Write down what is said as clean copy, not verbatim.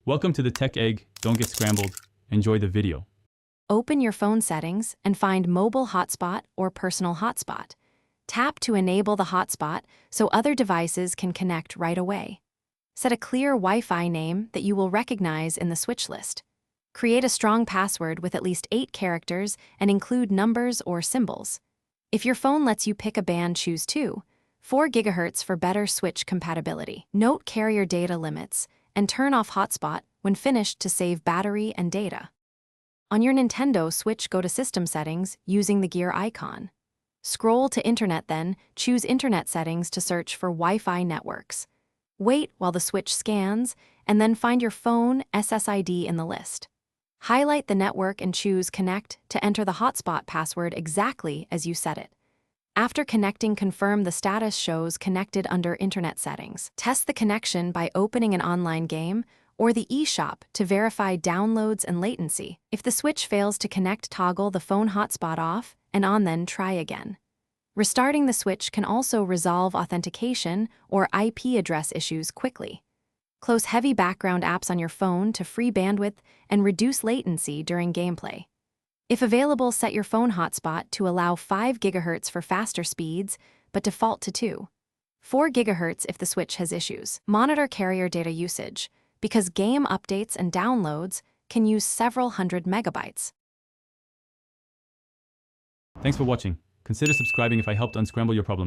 Welcome to the Tech Egg. Don't get scrambled. Enjoy the video. Open your phone settings and find Mobile Hotspot or Personal Hotspot. Tap to enable the hotspot so other devices can connect right away. Set a clear Wi-Fi name that you will recognize in the switch list. Create a strong password with at least 8 characters and include numbers or symbols. If your phone lets you pick a band, choose 4 GHz for better switch compatibility. Note carrier data limits and turn off hotspot when finished to save battery and data. On your Nintendo Switch, go to System Settings using the gear icon. Scroll to Internet, then choose Internet Settings to search for Wi-Fi networks. Wait while the switch scans, and then find your phone SSID in the list. Highlight the network and choose Connect to enter the hotspot password exactly as you set it. After connecting, confirm the status shows connected under Internet Settings. Test the connection by opening an online game or the eShop to verify downloads and latency. If the switch fails to connect, toggle the phone hotspot off and on, then try again. Restarting the switch can also resolve authentication or IP address issues quickly. Close heavy background apps on your phone to free bandwidth and reduce latency during gameplay. If available, set your phone hotspot to allow 5 GHz for faster speeds, but default to 4 GHz if the switch has issues. Monitor carrier data usage, because game updates and downloads can use several hundred megabytes. Thanks for watching. Consider subscribing if I helped unscramble your problems.